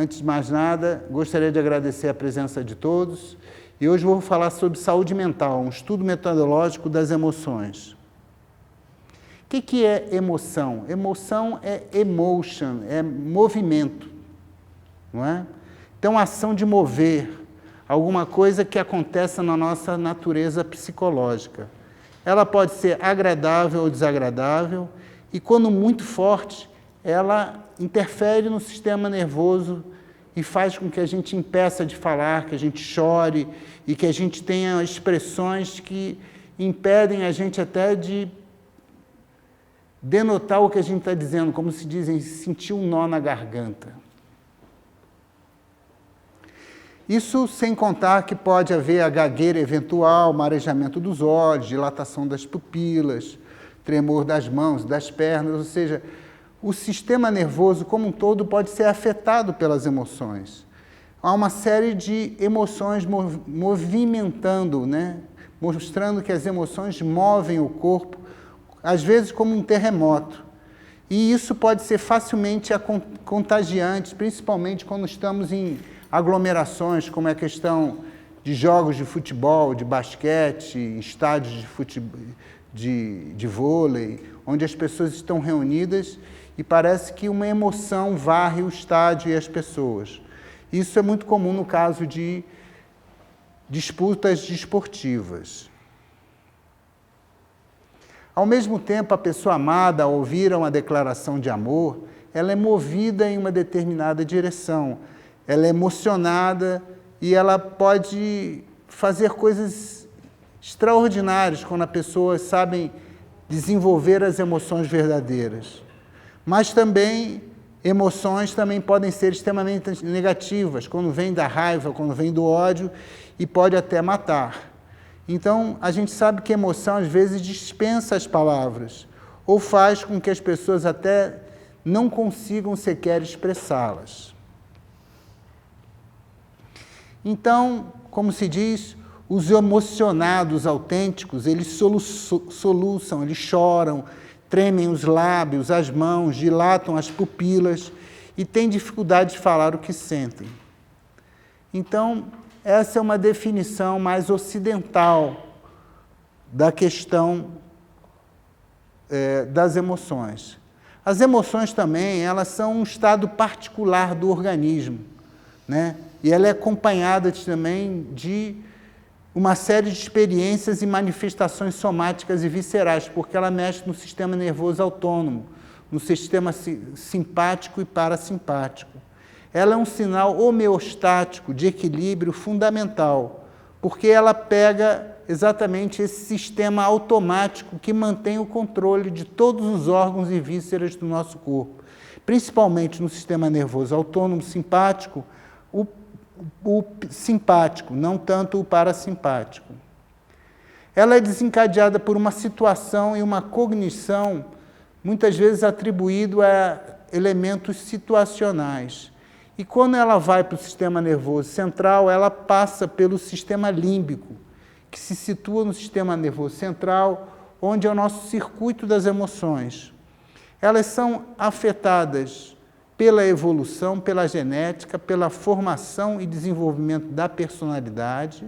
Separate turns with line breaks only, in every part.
Antes de mais nada, gostaria de agradecer a presença de todos. E hoje vou falar sobre saúde mental, um estudo metodológico das emoções. O que é emoção? Emoção é emotion, é movimento, não é? Então, a ação de mover, alguma coisa que acontece na nossa natureza psicológica. Ela pode ser agradável ou desagradável, e quando muito forte, ela interfere no sistema nervoso e faz com que a gente impeça de falar, que a gente chore e que a gente tenha expressões que impedem a gente até de denotar o que a gente está dizendo, como se dizem, sentir um nó na garganta. Isso sem contar que pode haver a gagueira eventual, marejamento dos olhos, dilatação das pupilas, tremor das mãos, das pernas, ou seja, o sistema nervoso como um todo pode ser afetado pelas emoções. Há uma série de emoções movimentando, né? Mostrando que as emoções movem o corpo, às vezes como um terremoto. E isso pode ser facilmente contagiante, principalmente quando estamos em aglomerações, como é a questão de jogos de futebol, de basquete, estádios de vôlei, onde as pessoas estão reunidas e parece que uma emoção varre o estádio e as pessoas. Isso é muito comum no caso de disputas desportivas. Ao mesmo tempo, a pessoa amada, ao ouvir uma declaração de amor, ela é movida em uma determinada direção. Ela é emocionada e ela pode fazer coisas extraordinárias quando a pessoa sabe desenvolver as emoções verdadeiras. Mas também, emoções também podem ser extremamente negativas, quando vem da raiva, quando vem do ódio, e pode até matar. Então, a gente sabe que a emoção, às vezes, dispensa as palavras, ou faz com que as pessoas até não consigam sequer expressá-las. Então, como se diz, os emocionados autênticos, eles soluçam, eles choram, tremem os lábios, as mãos, dilatam as pupilas e têm dificuldade de falar o que sentem. Então, essa é uma definição mais ocidental da questão das emoções. As emoções também, elas são um estado particular do organismo, né? E ela é acompanhada também de uma série de experiências e manifestações somáticas e viscerais, porque ela mexe no sistema nervoso autônomo, no sistema simpático e parasimpático. Ela é um sinal homeostático de equilíbrio fundamental, porque ela pega exatamente esse sistema automático que mantém o controle de todos os órgãos e vísceras do nosso corpo, principalmente no sistema nervoso autônomo simpático, o simpático, não tanto o parasimpático. Ela é desencadeada por uma situação e uma cognição, muitas vezes atribuído a elementos situacionais. E quando ela vai para o sistema nervoso central, ela passa pelo sistema límbico, que se situa no sistema nervoso central, onde é o nosso circuito das emoções. Elas são afetadas pela evolução, pela genética, pela formação e desenvolvimento da personalidade.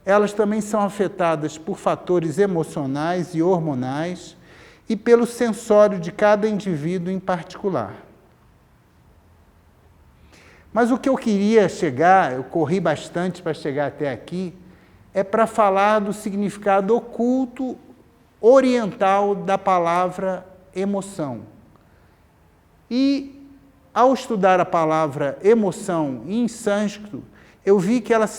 Elas também são afetadas por fatores emocionais e hormonais e pelo sensório de cada indivíduo em particular. Mas o que eu queria chegar, eu corri bastante para chegar até aqui, é para falar do significado oculto, oriental da palavra emoção. E ao estudar a palavra emoção em sânscrito, eu vi que ela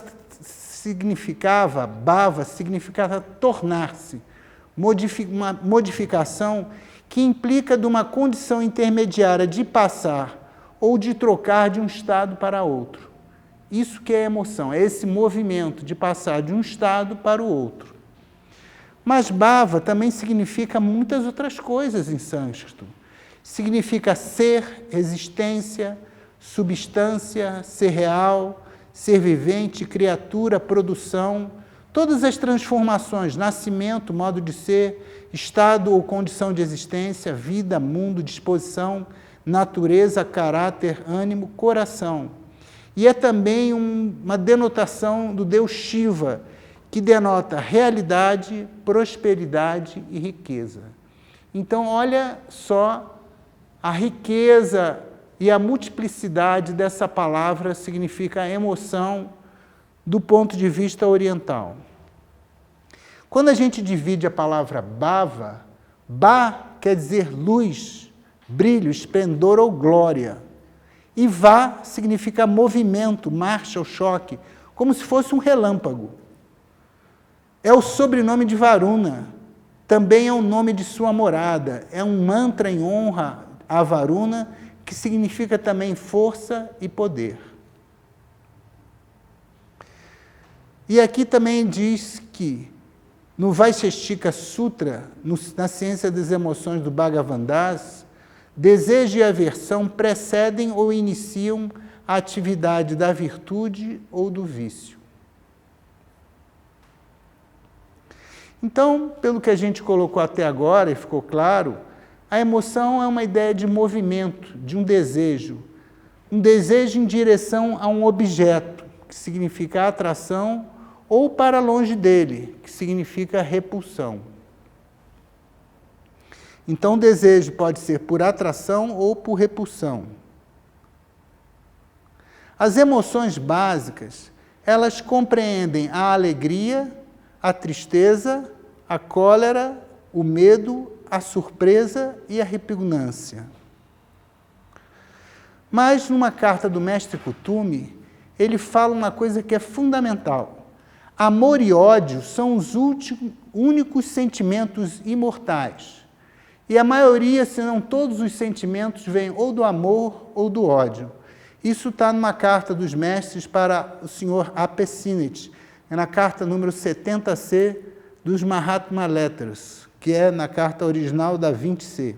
significava, bhava, significava tornar-se, uma modificação que implica de uma condição intermediária de passar ou de trocar de um estado para outro. Isso que é emoção, é esse movimento de passar de um estado para o outro. Mas bhava também significa muitas outras coisas em sânscrito. Significa ser, existência, substância, ser real, ser vivente, criatura, produção, todas as transformações, nascimento, modo de ser, estado ou condição de existência, vida, mundo, disposição, natureza, caráter, ânimo, coração. E é também uma denotação do Deus Shiva, que denota realidade, prosperidade e riqueza. Então, olha só a riqueza e a multiplicidade dessa palavra significa emoção do ponto de vista oriental. Quando a gente divide a palavra bhava, ba quer dizer luz, brilho, esplendor ou glória. E va significa movimento, marcha ou choque, como se fosse um relâmpago. É o sobrenome de Varuna, também é o nome de sua morada, é um mantra em honra a Varuna, que significa também força e poder. E aqui também diz que, no Vaisheshika Sutra, na ciência das emoções do Bhagavan-das, desejo e aversão precedem ou iniciam a atividade da virtude ou do vício. Então, pelo que a gente colocou até agora, e ficou claro, a emoção é uma ideia de movimento, de um desejo em direção a um objeto, que significa atração, ou para longe dele, que significa repulsão. Então, o desejo pode ser por atração ou por repulsão. As emoções básicas, elas compreendem a alegria, a tristeza, a cólera, o medo, a surpresa e a repugnância. Mas, numa carta do mestre Kuthumi, ele fala uma coisa que é fundamental. Amor e ódio são os únicos sentimentos imortais. E a maioria, se não todos os sentimentos, vêm ou do amor ou do ódio. Isso está numa carta dos mestres para o senhor Apessinet, na carta número 70C dos Mahatma Letters, que é na carta original da 20C.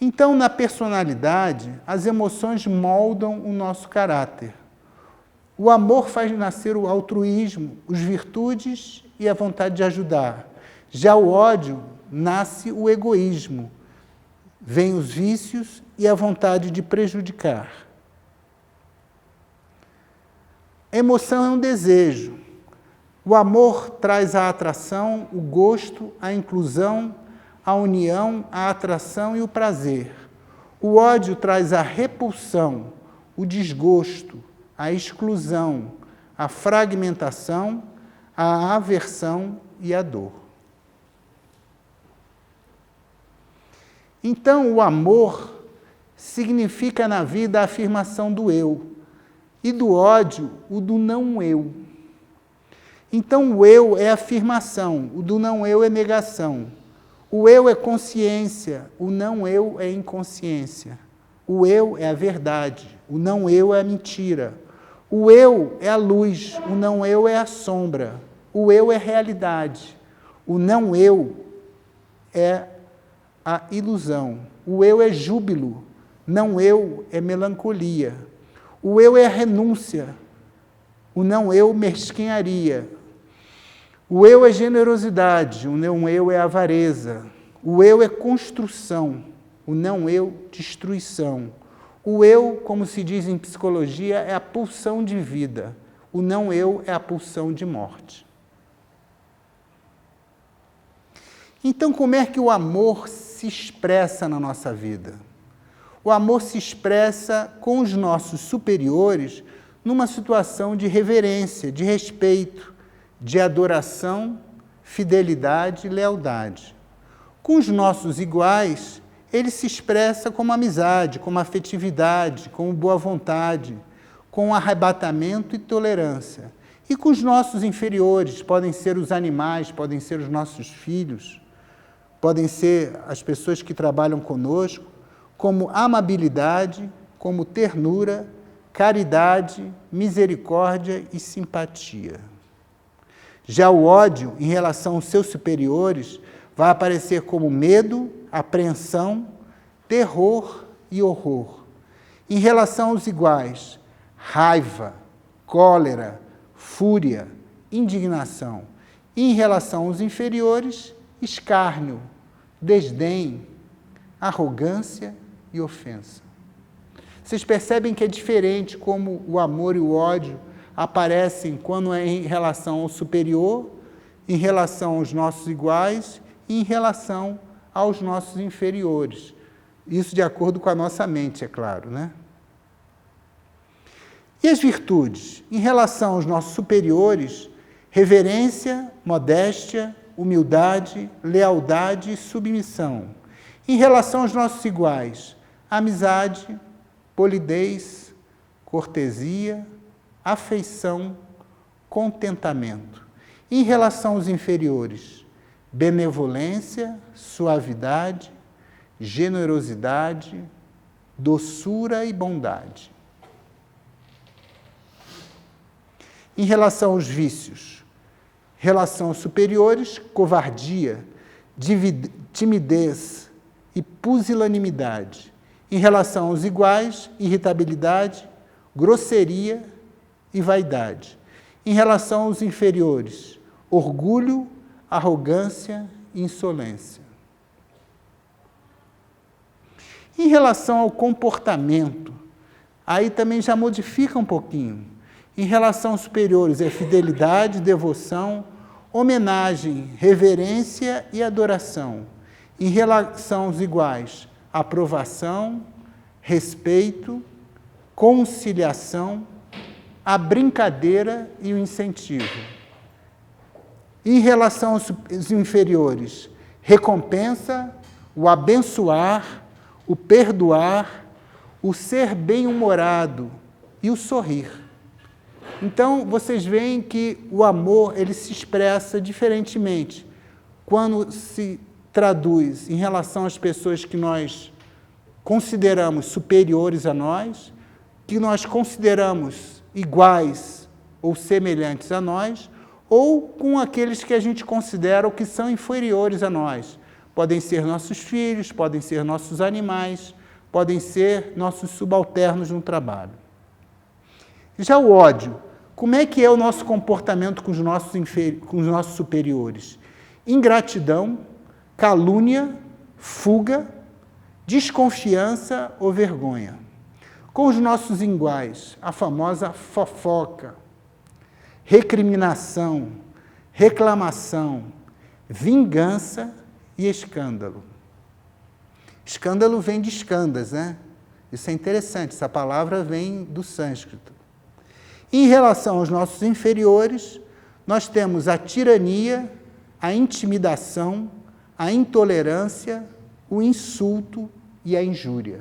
Então, na personalidade, as emoções moldam o nosso caráter. O amor faz nascer o altruísmo, as virtudes e a vontade de ajudar. Já o ódio nasce o egoísmo, vêm os vícios e a vontade de prejudicar. A emoção é um desejo. O amor traz a atração, o gosto, a inclusão, a união, a atração e o prazer. O ódio traz a repulsão, o desgosto, a exclusão, a fragmentação, a aversão e a dor. Então, o amor significa na vida a afirmação do eu, e do ódio, o do não eu. Então, o eu é afirmação, o do não eu é negação. O eu é consciência, o não eu é inconsciência. O eu é a verdade, o não eu é a mentira. O eu é a luz, o não eu é a sombra. O eu é realidade, o não eu é a ilusão. O eu é júbilo, não eu é melancolia. O eu é a renúncia, o não eu mesquinharia. O eu é generosidade, o não eu é avareza. O eu é construção, o não eu destruição. O eu, como se diz em psicologia, é a pulsão de vida. O não eu é a pulsão de morte. Então, como é que o amor se expressa na nossa vida? O amor se expressa com os nossos superiores numa situação de reverência, de respeito, de adoração, fidelidade e lealdade. Com os nossos iguais, ele se expressa como amizade, como afetividade, como boa vontade, com arrebatamento e tolerância. E com os nossos inferiores, podem ser os animais, podem ser os nossos filhos, podem ser as pessoas que trabalham conosco, como amabilidade, como ternura, caridade, misericórdia e simpatia. Já o ódio, em relação aos seus superiores, vai aparecer como medo, apreensão, terror e horror. Em relação aos iguais, raiva, cólera, fúria, indignação. Em relação aos inferiores, escárnio, desdém, arrogância e ofensa. Vocês percebem que é diferente como o amor e o ódio aparecem quando é em relação ao superior, em relação aos nossos iguais e em relação aos nossos inferiores. Isso de acordo com a nossa mente, é claro, né? E as virtudes? Em relação aos nossos superiores, reverência, modéstia, humildade, lealdade e submissão. Em relação aos nossos iguais, amizade, polidez, cortesia, afeição, contentamento. Em relação aos inferiores, benevolência, suavidade, generosidade, doçura e bondade. Em relação aos vícios, relação aos superiores, covardia, timidez e pusilanimidade. Em relação aos iguais, irritabilidade, grosseria e vaidade. Em relação aos inferiores, orgulho, arrogância e insolência. Em relação ao comportamento, aí também já modifica um pouquinho. Em relação aos superiores, é fidelidade, devoção, homenagem, reverência e adoração. Em relação aos iguais, aprovação, respeito, conciliação, a brincadeira e o incentivo. Em relação aos inferiores, recompensa, o abençoar, o perdoar, o ser bem-humorado e o sorrir. Então, vocês veem que o amor ele se expressa diferentemente quando se traduz em relação às pessoas que nós consideramos superiores a nós, que nós consideramos iguais ou semelhantes a nós, ou com aqueles que a gente considera o que são inferiores a nós. Podem ser nossos filhos, podem ser nossos animais, podem ser nossos subalternos no trabalho. Já o ódio, como é que é o nosso comportamento com os nossos superiores? Ingratidão, calúnia, fuga, desconfiança ou vergonha. Com os nossos iguais, a famosa fofoca, recriminação, reclamação, vingança e escândalo. Escândalo vem de escandas, né? Isso é interessante, essa palavra vem do sânscrito. Em relação aos nossos inferiores, nós temos a tirania, a intimidação, a intolerância, o insulto e a injúria.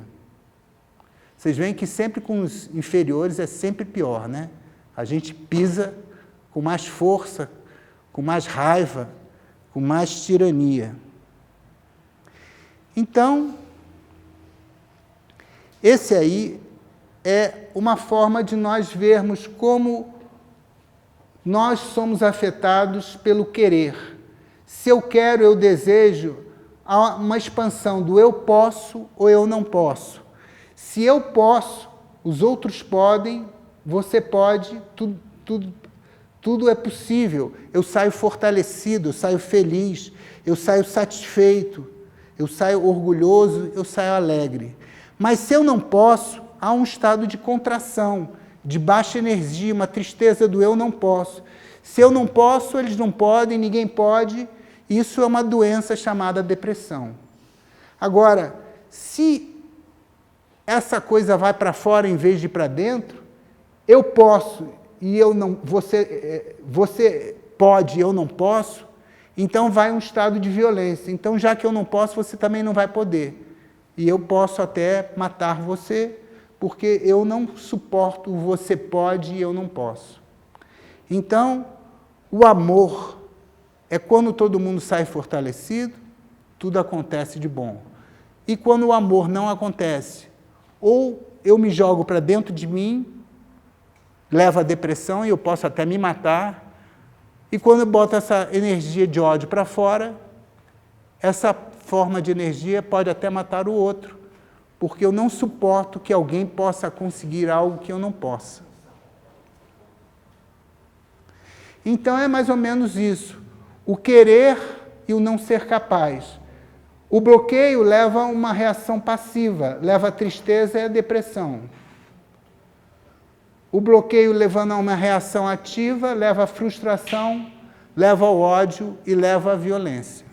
Vocês veem que sempre com os inferiores é sempre pior, né? A gente pisa com mais força, com mais raiva, com mais tirania. Então, esse aí é uma forma de nós vermos como nós somos afetados pelo querer. Se eu quero, eu desejo, há uma expansão do eu posso ou eu não posso. Se eu posso, os outros podem, você pode, tudo é possível. Eu saio fortalecido, eu saio feliz, eu saio satisfeito, eu saio orgulhoso, eu saio alegre. Mas se eu não posso, há um estado de contração, de baixa energia, uma tristeza do eu não posso. Se eu não posso, eles não podem, ninguém pode. Isso é uma doença chamada depressão. Agora, se essa coisa vai para fora em vez de para dentro, eu posso e eu não, você pode e eu não posso, então vai um estado de violência. Então, já que eu não posso, você também não vai poder. E eu posso até matar você, porque eu não suporto o você pode e eu não posso. Então, o amor é quando todo mundo sai fortalecido, tudo acontece de bom. E quando o amor não acontece, ou eu me jogo para dentro de mim, leva à depressão e eu posso até me matar, e quando eu boto essa energia de ódio para fora, essa forma de energia pode até matar o outro, porque eu não suporto que alguém possa conseguir algo que eu não possa. Então é mais ou menos isso, o querer e o não ser capaz. O bloqueio leva a uma reação passiva, leva à tristeza e à depressão. O bloqueio levando a uma reação ativa, leva à frustração, leva ao ódio e leva à violência.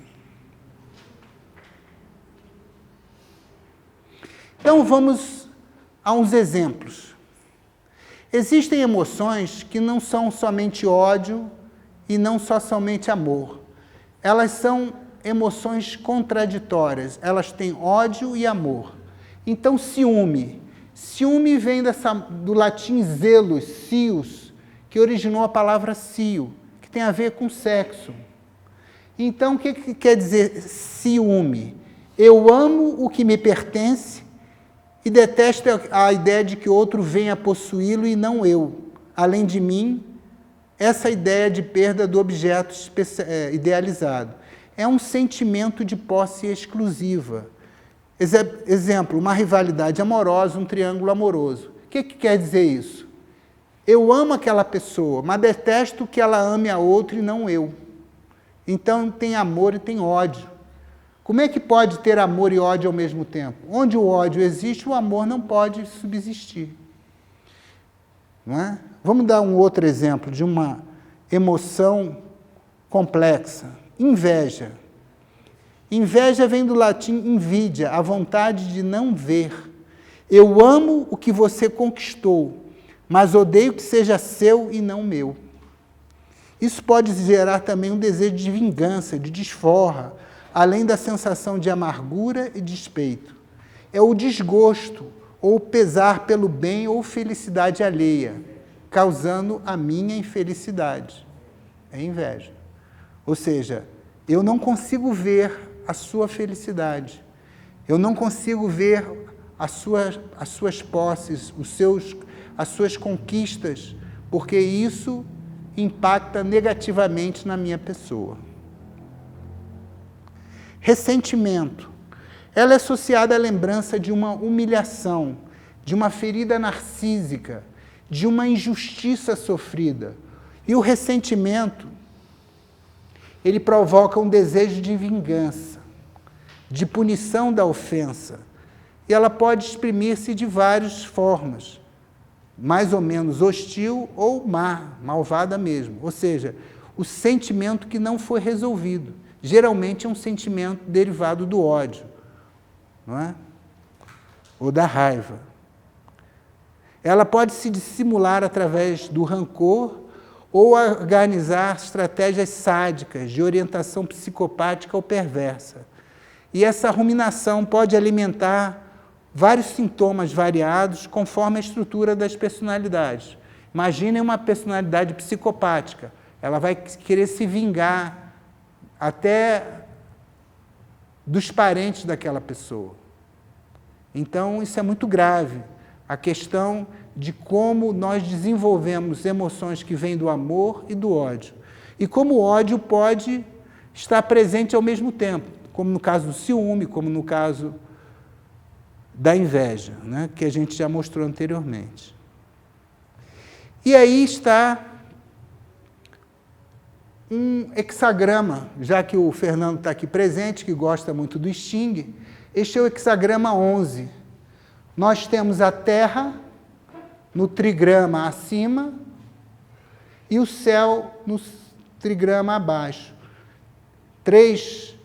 Então vamos a uns exemplos. Existem emoções que não são somente ódio e não só somente amor. Elas são emoções contraditórias, elas têm ódio e amor. Então, ciúme. Ciúme vem do latim zelos, cius, que originou a palavra cio, que tem a ver com sexo. Então, o que quer dizer ciúme? Eu amo o que me pertence e detesto a ideia de que outro venha possuí-lo e não eu. Além de mim, essa ideia de perda do objeto idealizado. É um sentimento de posse exclusiva. Exemplo, uma rivalidade amorosa, um triângulo amoroso. O que quer dizer isso? Eu amo aquela pessoa, mas detesto que ela ame a outra e não eu. Então tem amor e tem ódio. Como é que pode ter amor e ódio ao mesmo tempo? Onde o ódio existe, o amor não pode subsistir. Não é? Vamos dar um outro exemplo de uma emoção complexa. Inveja. Inveja vem do latim invidia, a vontade de não ver. Eu amo o que você conquistou, mas odeio que seja seu e não meu. Isso pode gerar também um desejo de vingança, de desforra, além da sensação de amargura e despeito. É o desgosto ou o pesar pelo bem ou felicidade alheia, causando a minha infelicidade. É inveja. Ou seja, eu não consigo ver a sua felicidade. Eu não consigo ver as suas posses, as suas conquistas, porque isso impacta negativamente na minha pessoa. Ressentimento. Ela é associada à lembrança de uma humilhação, de uma ferida narcísica, de uma injustiça sofrida. E o ressentimento, ele provoca um desejo de vingança, de punição da ofensa. E ela pode exprimir-se de várias formas, mais ou menos hostil ou má, malvada mesmo. Ou seja, o sentimento que não foi resolvido. Geralmente é um sentimento derivado do ódio, não é? Ou da raiva. Ela pode se dissimular através do rancor ou organizar estratégias sádicas de orientação psicopática ou perversa. E essa ruminação pode alimentar vários sintomas variados conforme a estrutura das personalidades. Imaginem uma personalidade psicopática. Ela vai querer se vingar até dos parentes daquela pessoa. Então, isso é muito grave. A questão de como nós desenvolvemos emoções que vêm do amor e do ódio. E como o ódio pode estar presente ao mesmo tempo, como no caso do ciúme, como no caso da inveja, né, que a gente já mostrou anteriormente. E aí está um hexagrama, já que o Fernando está aqui presente, que gosta muito do Sting. Este é o hexagrama 11. Nós temos a Terra no trigrama acima e o céu no trigrama abaixo. 3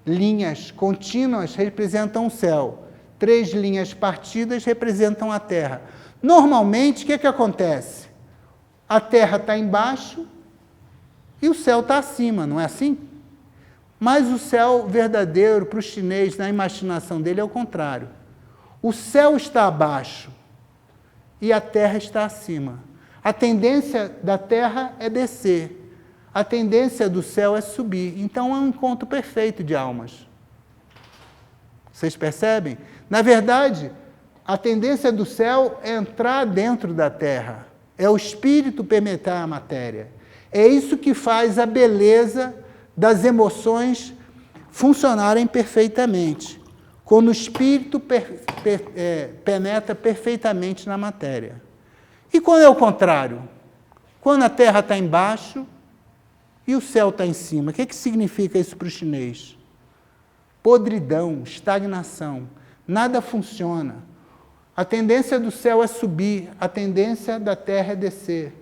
linhas contínuas representam o céu. 3 linhas partidas representam a Terra. Normalmente, o que acontece? A Terra está embaixo e o céu está acima, não é assim? Mas o céu verdadeiro, para o chinês, na imaginação dele, é o contrário. O céu está abaixo e a Terra está acima. A tendência da Terra é descer. A tendência do céu é subir. Então, é um encontro perfeito de almas. Vocês percebem? Na verdade, a tendência do céu é entrar dentro da Terra. É o espírito penetrar a matéria. É isso que faz a beleza das emoções funcionarem perfeitamente. Quando o espírito penetra perfeitamente na matéria. E quando é o contrário? Quando a Terra está embaixo e o céu está em cima. O que significa isso para o chinês? podridão, estagnação. Nada funciona. A tendência do céu é subir, a tendência da terra é descer.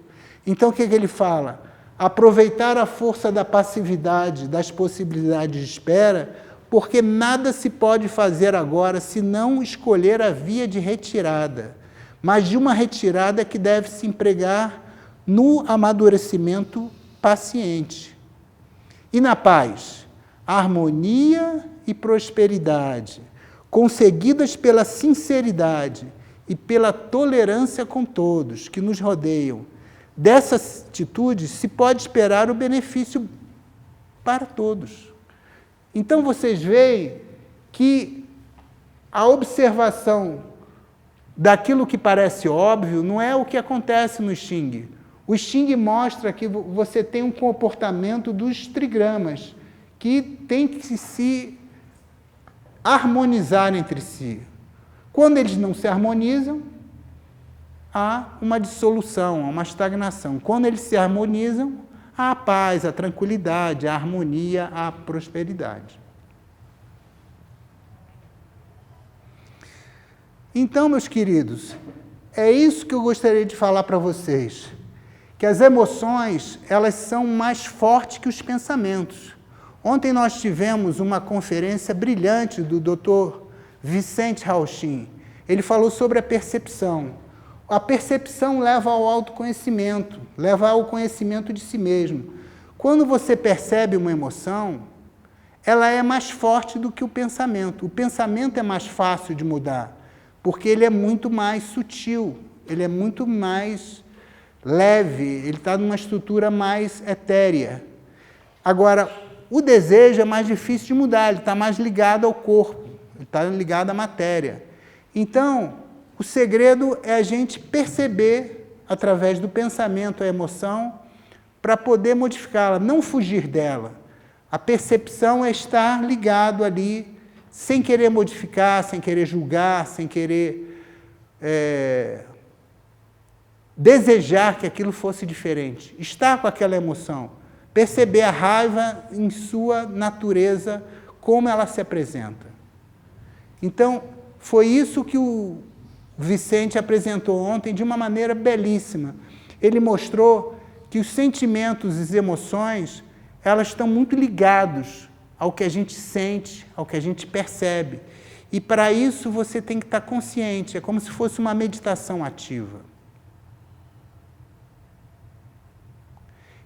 Então, o que ele fala? Aproveitar a força da passividade, das possibilidades de espera, porque nada se pode fazer agora se não escolher a via de retirada, mas de uma retirada que deve se empregar no amadurecimento paciente. E na paz, harmonia e prosperidade, conseguidas pela sinceridade e pela tolerância com todos que nos rodeiam. Dessas atitudes se pode esperar o benefício para todos. Então, vocês veem que a observação daquilo que parece óbvio não é o que acontece no Xing. O Xing mostra que você tem um comportamento dos trigramas, que tem que se harmonizar entre si. Quando eles não se harmonizam, há uma dissolução, há uma estagnação. Quando eles se harmonizam, há a paz, a tranquilidade, a harmonia, a prosperidade. Então, meus queridos, é isso que eu gostaria de falar para vocês, que as emoções, elas são mais fortes que os pensamentos. Ontem nós tivemos uma conferência brilhante do Dr. Vicente Rauchin. Ele falou sobre a percepção. A percepção leva ao autoconhecimento, leva ao conhecimento de si mesmo. Quando você percebe uma emoção, ela é mais forte do que o pensamento. O pensamento é mais fácil de mudar, porque ele é muito mais sutil, ele é muito mais leve, ele está numa estrutura mais etérea. Agora, o desejo é mais difícil de mudar, ele está mais ligado ao corpo, ele está ligado à matéria. Então, o segredo é a gente perceber, através do pensamento, a emoção, para poder modificá-la, não fugir dela. A percepção é estar ligado ali, sem querer modificar, sem querer julgar, sem querer desejar que aquilo fosse diferente. Estar com aquela emoção, perceber a raiva em sua natureza, como ela se apresenta. Então, foi isso que o Vicente apresentou ontem de uma maneira belíssima. Ele mostrou que os sentimentos e as emoções, elas estão muito ligados ao que a gente sente, ao que a gente percebe. E para isso você tem que estar consciente, é como se fosse uma meditação ativa.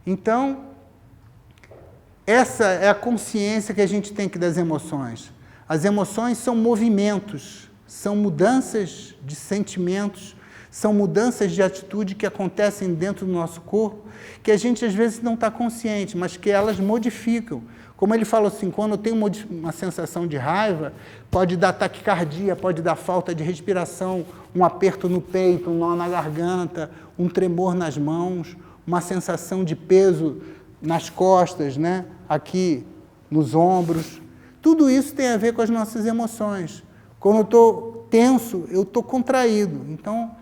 Então, essa é a consciência que a gente tem que das emoções. As emoções são movimentos, são mudanças de sentimentos, são mudanças de atitude que acontecem dentro do nosso corpo, que a gente às vezes não está consciente, mas que elas modificam. Como ele falou assim, quando eu tenho uma sensação de raiva, pode dar taquicardia, pode dar falta de respiração, um aperto no peito, um nó na garganta, um tremor nas mãos, uma sensação de peso nas costas, né? Aqui nos ombros. Tudo isso tem a ver com as nossas emoções. Quando eu estou tenso, eu estou contraído. Então,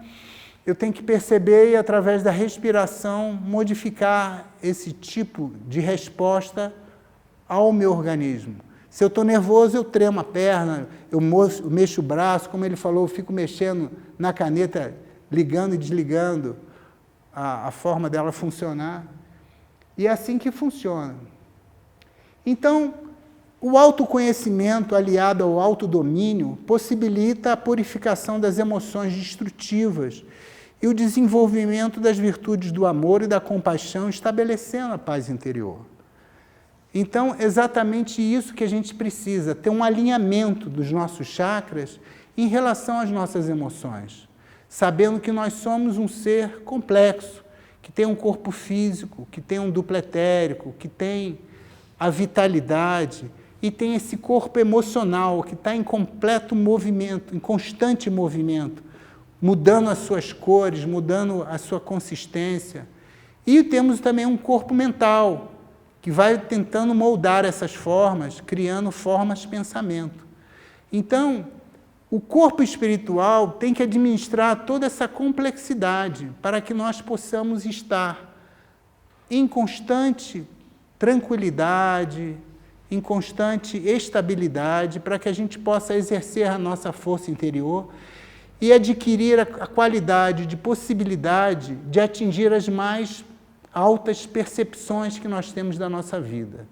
eu tenho que perceber e, através da respiração, modificar esse tipo de resposta ao meu organismo. Se eu estou nervoso, eu tremo a perna, eu mexo o braço, como ele falou, eu fico mexendo na caneta, ligando e desligando a forma dela funcionar. E é assim que funciona. Então, o autoconhecimento aliado ao autodomínio possibilita a purificação das emoções destrutivas e o desenvolvimento das virtudes do amor e da compaixão, estabelecendo a paz interior. Então, exatamente isso que a gente precisa, ter um alinhamento dos nossos chakras em relação às nossas emoções, sabendo que nós somos um ser complexo, que tem um corpo físico, que tem um duplo etérico, que tem a vitalidade e tem esse corpo emocional que está em completo movimento, em constante movimento, mudando as suas cores, mudando a sua consistência. E temos também um corpo mental, que vai tentando moldar essas formas, criando formas de pensamento. Então, o corpo espiritual tem que administrar toda essa complexidade para que nós possamos estar em constante tranquilidade, em constante estabilidade, para que a gente possa exercer a nossa força interior e adquirir a qualidade de possibilidade de atingir as mais altas percepções que nós temos da nossa vida,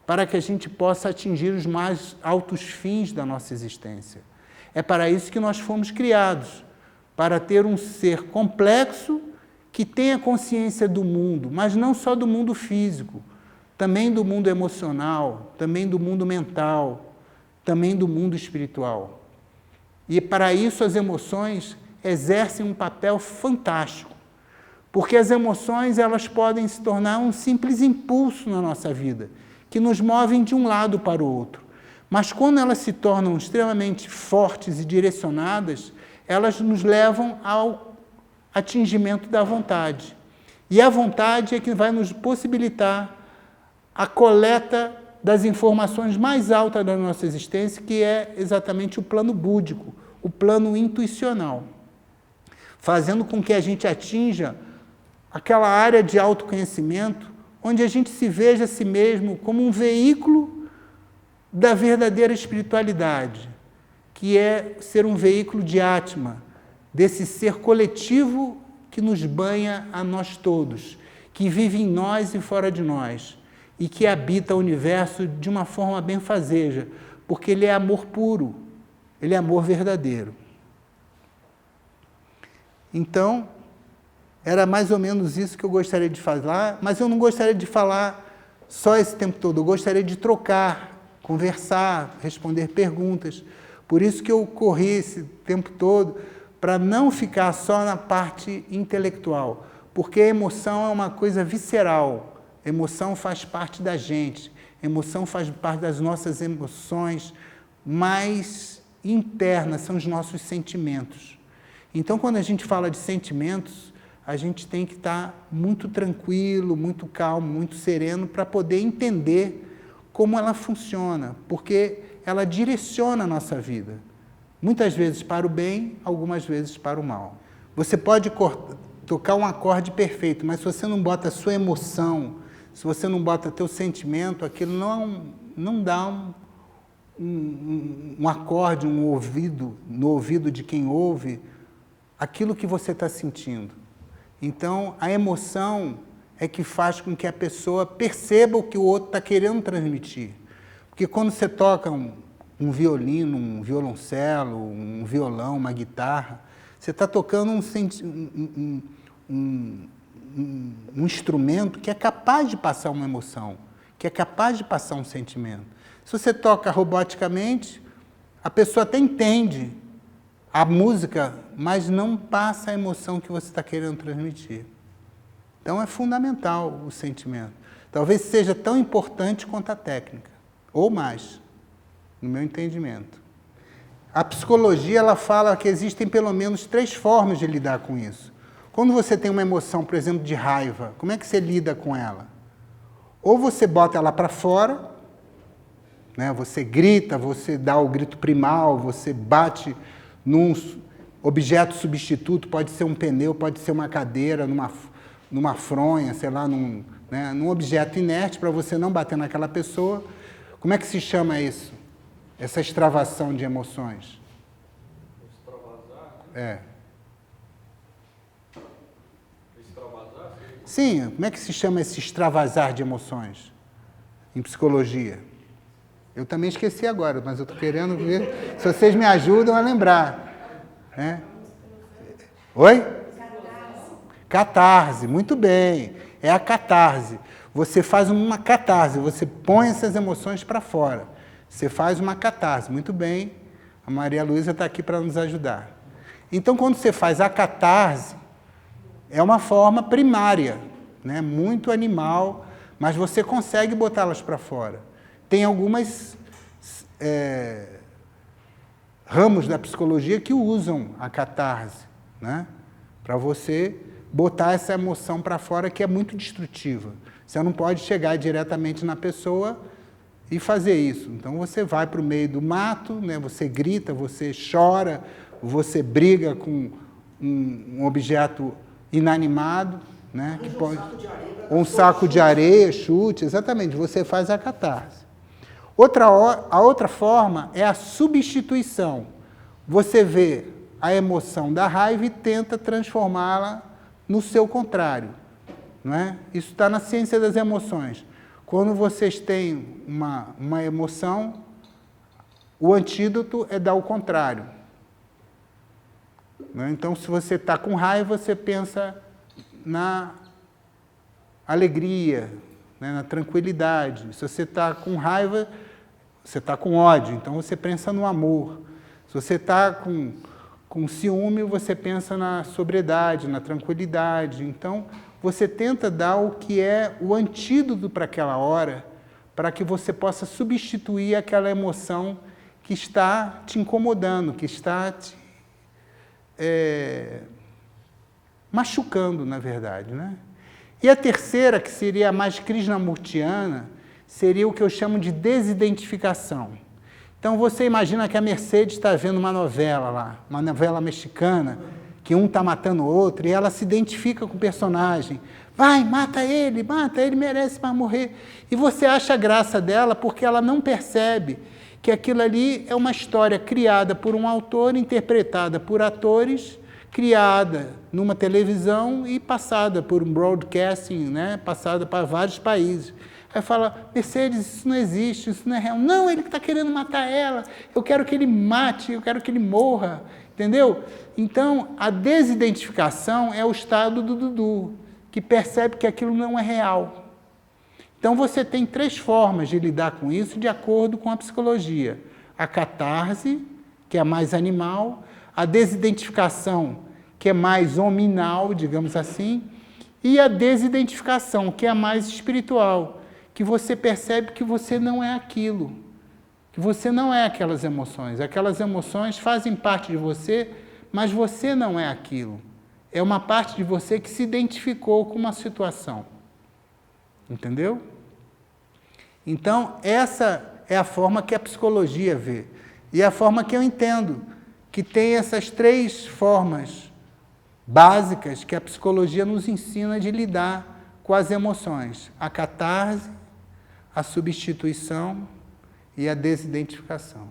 para que a gente possa atingir os mais altos fins da nossa existência. É para isso que nós fomos criados, para ter um ser complexo que tenha consciência do mundo, mas não só do mundo físico, também do mundo emocional, também do mundo mental, também do mundo espiritual. E para isso as emoções exercem um papel fantástico, porque as emoções elas podem se tornar um simples impulso na nossa vida, que nos movem de um lado para o outro. Mas quando elas se tornam extremamente fortes e direcionadas, elas nos levam ao atingimento da vontade. E a vontade é que vai nos possibilitar a coleta das informações mais altas da nossa existência, que é exatamente o plano búdico, o plano intuicional, fazendo com que a gente atinja aquela área de autoconhecimento onde a gente se veja a si mesmo como um veículo da verdadeira espiritualidade, que é ser um veículo de Atma, desse ser coletivo que nos banha a nós todos, que vive em nós e fora de nós, e que habita o universo de uma forma benfazeja, porque ele é amor puro, ele é amor verdadeiro. Então, era mais ou menos isso que eu gostaria de falar, mas eu não gostaria de falar só esse tempo todo, eu gostaria de trocar, conversar, responder perguntas. Por isso que eu corri esse tempo todo, para não ficar só na parte intelectual, porque a emoção é uma coisa visceral. Emoção faz parte da gente, emoção faz parte das nossas emoções mais internas, são os nossos sentimentos. Então, quando a gente fala de sentimentos, a gente tem que estar muito tranquilo, muito calmo, muito sereno, para poder entender como ela funciona, porque ela direciona a nossa vida. Muitas vezes para o bem, algumas vezes para o mal. Você pode tocar um acorde perfeito, mas se você não bota a sua emoção, se você não bota teu sentimento, aquilo não dá um acorde, um ouvido, no ouvido de quem ouve, aquilo que você está sentindo. Então, a emoção é que faz com que a pessoa perceba o que o outro está querendo transmitir. Porque quando você toca um violino, um violoncelo, um violão, uma guitarra, você está tocando um instrumento que é capaz de passar uma emoção, que é capaz de passar um sentimento. Se você toca roboticamente, a pessoa até entende a música, mas não passa a emoção que você está querendo transmitir. Então é fundamental o sentimento. Talvez seja tão importante quanto a técnica, ou mais, no meu entendimento. A psicologia ela fala que existem pelo menos 3 formas de lidar com isso. Quando você tem uma emoção, por exemplo, de raiva, como é que você lida com ela? Ou você bota ela para fora, né? Você grita, você dá o grito primal, você bate num objeto substituto, pode ser um pneu, pode ser uma cadeira, numa fronha, sei lá, num objeto inerte, para você não bater naquela pessoa. Como é que se chama isso? Essa extravação de emoções?
Extravasar?
É.
Extravasar?
Sim, como é que se chama esse extravasar de emoções em psicologia? Eu também esqueci agora, mas eu estou querendo ver se vocês me ajudam a lembrar. É? Oi? Catarse, muito bem. É a catarse. Você faz uma catarse, você põe essas emoções para fora. Você faz uma catarse, muito bem. A Maria Luísa está aqui para nos ajudar. Então, quando você faz a catarse, é uma forma primária, né? Muito animal, mas você consegue botá-las para fora. Tem algumas ramos da psicologia que usam a catarse, né? Para você botar essa emoção para fora, que é muito destrutiva. Você não pode chegar diretamente na pessoa e fazer isso. Então, você vai para o meio do mato, né? Você grita, você chora, você briga com um objeto inanimado, né? Que pode, um saco de areia, chute, exatamente, você faz a catarse. A outra forma é a substituição. Você vê a emoção da raiva e tenta transformá-la no seu contrário. Não é? Isso está na ciência das emoções. Quando vocês têm uma emoção, o antídoto é dar o contrário. Não é? Então, se você está com raiva, você pensa na alegria, né, na tranquilidade. Se você está com raiva, você está com ódio, então você pensa no amor. Se você está com ciúme, você pensa na sobriedade, na tranquilidade. Então, você tenta dar o que é o antídoto para aquela hora, para que você possa substituir aquela emoção que está te incomodando, que está te machucando, na verdade, né? E a terceira, que seria a mais krishnamurtiana, seria o que eu chamo de desidentificação. Então, você imagina que a Mercedes está vendo uma novela lá, uma novela mexicana, que um está matando o outro, e ela se identifica com o personagem. Vai, mata ele, merece mais morrer. E você acha a graça dela porque ela não percebe que aquilo ali é uma história criada por um autor, interpretada por atores, criada numa televisão e passada por um broadcasting, né? Passada para vários países. Aí fala, Mercedes, isso não existe, isso não é real. Não, ele está querendo matar ela, eu quero que ele mate, eu quero que ele morra, entendeu? Então, a desidentificação é o estado do Dudu, que percebe que aquilo não é real. Então, você tem 3 formas de lidar com isso de acordo com a psicologia. A catarse, que é a mais animal, a desidentificação, que é mais hominal, digamos assim, e a desidentificação, que é a mais espiritual, que você percebe que você não é aquilo, que você não é aquelas emoções. Aquelas emoções fazem parte de você, mas você não é aquilo. É uma parte de você que se identificou com uma situação. Entendeu? Então, essa é a forma que a psicologia vê. E a forma que eu entendo, que tem essas 3 formas básicas que a psicologia nos ensina de lidar com as emoções. A catarse, a substituição e a desidentificação.